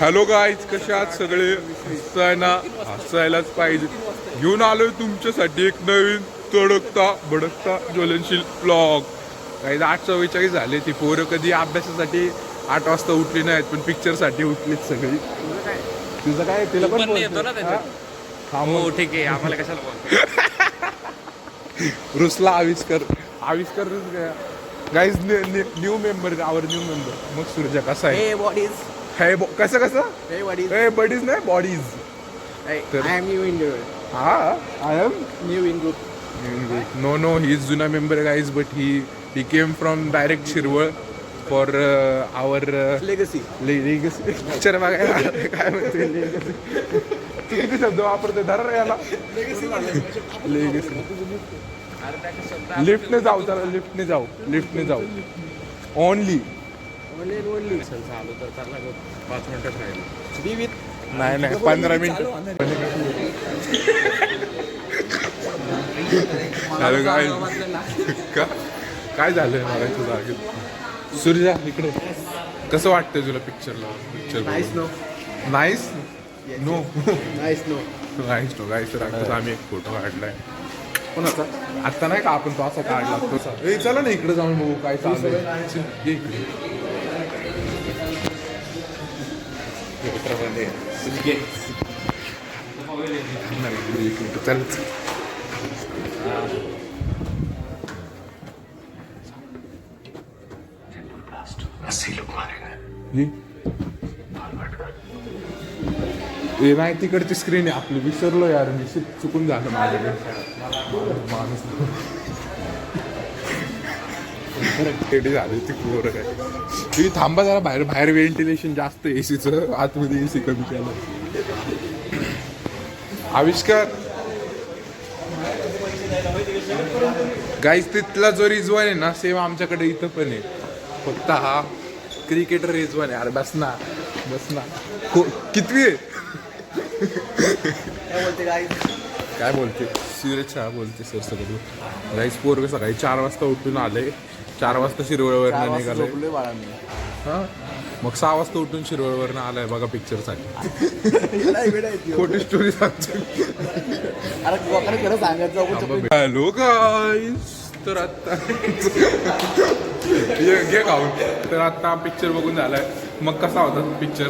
Hello guys, कसे आहात सगळे? हसायला हसायलाच पाहिजे. घेऊन आलोय तुमच्यासाठी एक नवीन तडकता भडकता ज्वलनशील ब्लॉग. काही 8:44 झाले. ती पोरं कधी अभ्यासासाठी 8 वाजता उठली नाहीत, पण पिक्चरसाठी उठलीत सगळी. तुझं काय? तिला पण येतो ना त्याच्यात. हो ठीक आहे, आम्हाला कशाला बोलतो. रुसला आविष्कार गाईज, न्यू मेंबर, आवर न्यू मेंबर. मग सूर्या कसा आहे? हे कसं हे बडीज नाही, बॉडीज. हा, I am new in group. No he is जुना member guys, but he came from direct Shirwal for our legacy. Picture बघायला. काय म्हणते लेगसी? तू किती शब्द वापरते? धर याला. लेगसी. लिफ्टने जाऊ, चला लिफ्टने जाऊ ओनली. चालू तर चालला 5 मिनिटच राहिले. नाही 15 मिनिट. हॅलो काय झालंय मला तुझं? सूर्या इकडे. कसं वाटतंय तुला picture? Nice no. Nice no nice no. Nice no guys. तर आम्ही एक फोटो काढलाय. कोणाचा? आता नाही का आपण तो असा काढला तसा. चला ना इकडे जाऊन बघू काय चाललंय. इकडे हे नाही, तिकडची स्क्रीन आहे आपली. विसरलो यार मी, चुकून झालं माझ्याकडे. माणूस रेडी झाली ती पोरं काय. तुम्ही थांबा जरा, बाहेर व्हेंटिलेशन जास्त एसीचं, आतमध्ये एसी कमी केलं. आविष्कार गाईस, तिथला जो रिजवान आहे ना, सेम आमच्याकडे इथं पण आहे. फक्त हा क्रिकेटर रिजवान आहे. अरे बस ना. कितवी आहे? काय बोलते? सिरियस बोलते सर सगळं. गाईस पोरग सकाळी 4 वाजता उठून आले. 4 वाजता शिरवळवरनं निघाले. हा, मग 6 वाजता उठून शिरवळवरनं आलाय बघा पिक्चरसाठी. खोटी स्टोरी सांगतो. हॅलो गाईस, तर आता घे खाऊन. तर आता पिक्चर बघून झालाय. मग कसा होता पिक्चर?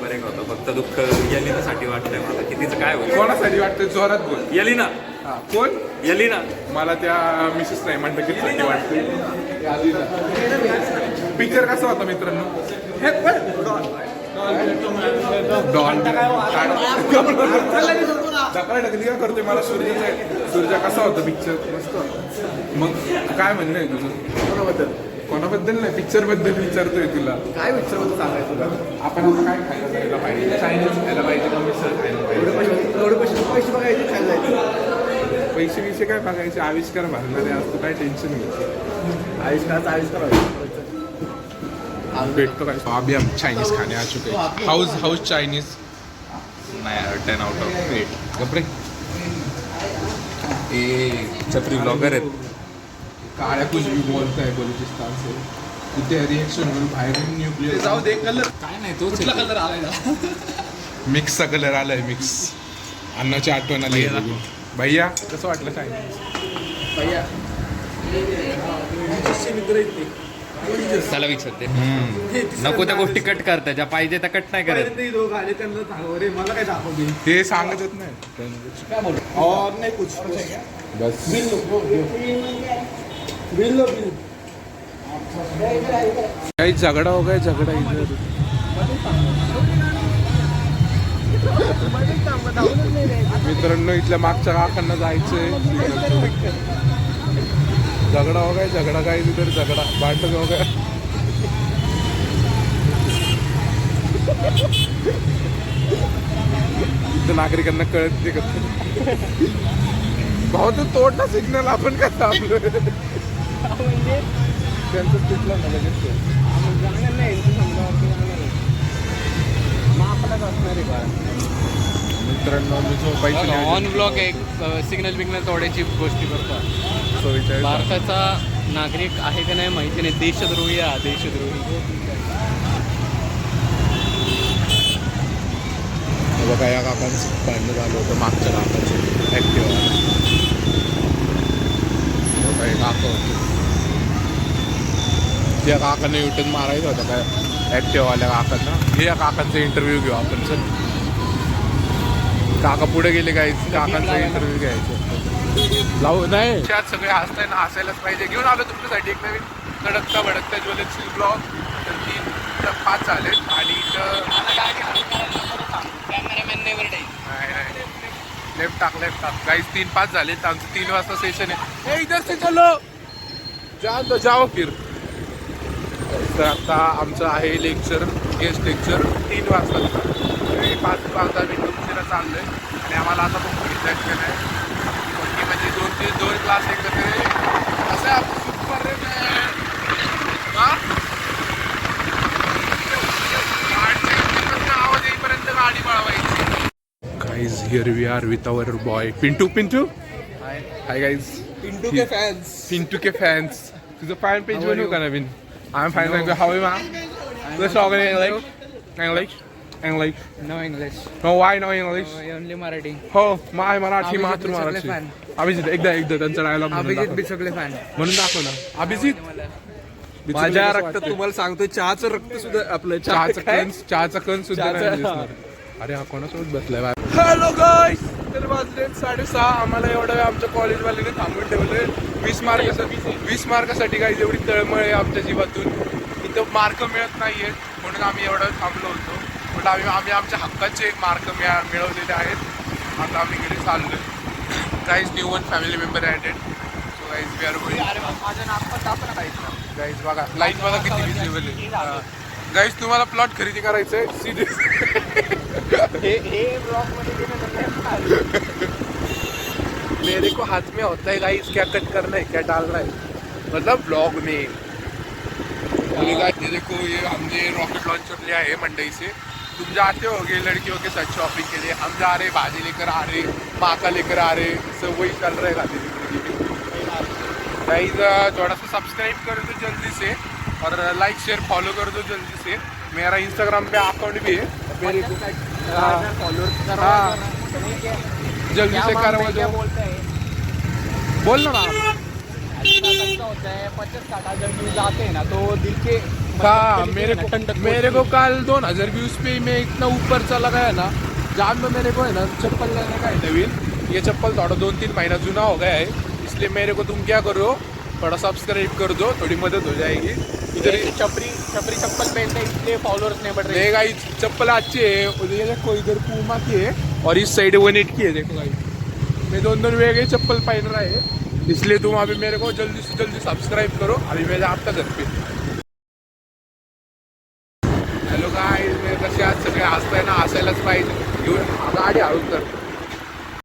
बरे होतं, फक्त दुःख यलिनासाठी वाटतंय मला. कितीचं काय होईल? कोणासाठी वाटतंय? जोरात बोल. यलिना. कोण? यलिना. मला त्या मिसेस नाही म्हणतं की साठी वाटते. पिक्चर कसा होता मित्रांनो? डॉन काय करतोय मला? सूर्या कसा होता पिक्चर? मस्त. मग काय म्हणणं आहे तुझं? कोणाबद्दल नाही, पिक्चर बद्दल विचारतोय तुला. काय पिक्चर बद्दल सांगायचं तुला? आपण काय खायला जायला पाहिजे? चायनीज खायला पाहिजे का मिसळ खायला पाहिजे? एवढे पैसे बघायचे, खायला जायचं. पैसे काय बघायचे? आविष्कार भरणारे असतो, काय टेन्शन घ्यायचं. आविष्कार भेटतो काय? अभी हम चाइनीज खाने आ चुके हैं. House Chinese. नाही, 10 आउट ऑफ 8. कपडे छत्री ब्लॉगर आहेत. काळ्या कुछ भी बोलताय बलुचिस्तान से. तिथे रिएक्शन म्हणून बाहेर न्यूक्लिअर. जाऊ दे. कलर काय नाही, तोच कुठला कलर आलाय? मिक्सचा कलर आलाय. मिक्स. अन्नाची आठवण आली. भैया कसं वाटलं चायनीज? भैया मित्र आहेत ते. त्याला विचारते. नको त्या गोष्टी कट करता, ज्या पाहिजे त्या कट नाही करत. मला काय दाखवते ते सांगतच नाही. काय बोल और नाही कुछ बस. बिल काही झगडा हो गया, झगडा इधर. मित्रांनो, इथल्या मागच्या काकांना जायचंय. झगडा हो गया, झगडा काय इधर, झगडा भांडण हो गया. इथं नागरिकांना कळत नाही का? भाऊ तू तोडला सिग्नल, आपण काय थांबलो? त्यांचं तिथलं ना लगेच. मित्रांनो, मी झोपायची ऑन ब्लॉक एक सिग्नल तोडायची गोष्टी करतो. भारताचा नागरिक आहे का नाही माहिती नाही. देशद्रोही. बघा या काकांचं भांडण झालं होतं मागच्या काकाचं ॲक्टिव्ह बघा एक काका होते त्या काकांना युटर्न मारायचं होतं काय ॲक्टिव्हवाल्या काकांना हे या काकांचा इंटरव्ह्यू घेऊ आपण सर काका पुढे गेले काय काकांचा इंटरव्ह्यू घ्यायचं लावू नाही त्यात सगळे हसताय ना हसायलाच पाहिजे घेऊन आलो तुमच्यासाठी एक नवीन तडकता भडकता ज्वेलर्सची ब्लॉग तर 3 तर 5 झाले आणि लेफ्ट टाक गाईज 3-5 झाले आमचं 3 वाजता सेशन आहे हे इधर से चलो जाओ फिर तर आता आमचं आहे लेक्चर गेस्ट लेक्चर 3 वाजता 5-10 मिनिटं उशिरा चाललंय आणि आम्हाला आता तो बघितलं नाही म्हणजे 2 क्लास एकत्र असं सुपर आवाज येईपर्यंत गाडी पळवायची guys here we are with our boy Pintu hi guys Pintu के फॅन्स तुझं फॅन पेज बनवू का नवीन I am fine how you ma'am तुझं शॉक English No English. No, why no English? Only Marathi. हो माय मराठी अभिजित मातृभाषा बिचकले fan. अभिजित एकदा त्यांचा डायलॉग अभिजित बिचकले फॅन. म्हणून दाखव ना अभिजित माझ्या रक्तात तुम्हाला सांगतोय चहाचं रक्त सुद्धा आपलं चहाचा कण सुद्धा नाही दिसणार. अरे हा कोणासोबत बसलाय हॅलो गाईस तर वाजले 6:30 आम्हाला एवढा वेळ आमच्या कॉलेजवाल्याने थांबून ठेवले 20 मार्कासाठी काही एवढी तळमळ आहे आमच्या जीवातून इथं मार्क मिळत नाहीयेत म्हणून आम्ही एवढं थांबलो होतो पण आम्ही आमच्या हक्काचे मार्क मिळवलेले आहेत आता आम्ही घरी चाललोय guys new one family member added so guys we are going guys बघा लाईन बघा किती विजिबल आहे गाईज तुम्हाला प्लॉट खरेदी करायचं आहे सिरियस मेरे को हाथ में होता है गाइस क्या कट करना है क्या डालना है मतलब ब्लॉग में ये देखो ये हमने रॉकेट लॉन्चर लिया है मंडई से तुम जाते होगे लड़कियों के साथ शॉपिंग के लिए हम जा रहे भाजी लेकर आ रहे माका लेकर आ रहे सब वही चल रहा है गाइस थोड़ा सा सब्सक्राइब कर दो जल्दी से और लाइक शेयर फॉलो कर दो जल्दी से मेरा इंस्टाग्राम पे अकाउंट भी है मेरे को जल्दी से करवा दो बोल ना होता है 50-60 जब व्यूज आते हैं ना तो दिल के हाँ मेरे को कल 2000 व्यूज पे मैं इतना ऊपर चला गया ना जान में मेरे को है ना चप्पल लेने का है नवीन ये चप्पल थोड़ा 2-3 महीना चुना हो गया है इसलिए मेरे को तुम क्या करो थोड़ा सब्सक्राइब कर दो थोड़ी मदद हो जाएगी इधर छपरी चप्पल पहनते हैं इसलिए फॉलोअर्स नहीं बढ़ रहे देखा चप्पल अच्छी है ये देखो इधर पूमा की है और इस साइड 1.8 की है देखो भाई मैं 2 वेगळे चप्पल पहन रहा है इसलिए तुम अभी मेरे को जल्दी से जल्दी सब्सक्राइब करो अभी मैं आपका घर पे हॅलो गाईज कसे आज सगळे हसताय ना हसायलाच पाहिजे घेऊन गाडी हळू कर